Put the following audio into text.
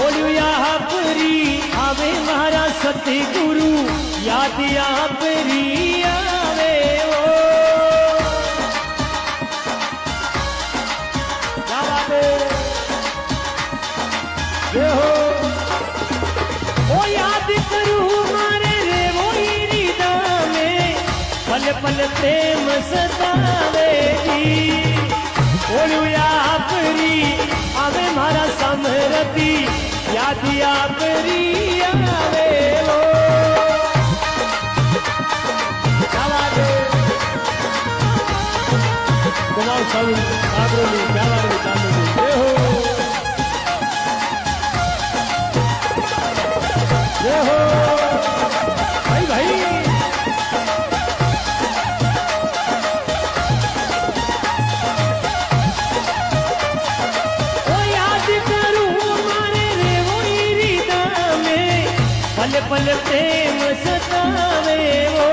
ओलिया परी आवे मारा सतगुरु याद आपरी आवे ओ क्या बात है ये हो ओ याद करूं मारे रे वो हृदय में पल पल प्रेम सतावेगी ओलिया परी आवे मारा समरती याद आपरी आवे ओ कुमार साहू आगरो में प्यारा में चालू ये हो ये हो भाई भाई पल पल प्रेम सतावे वो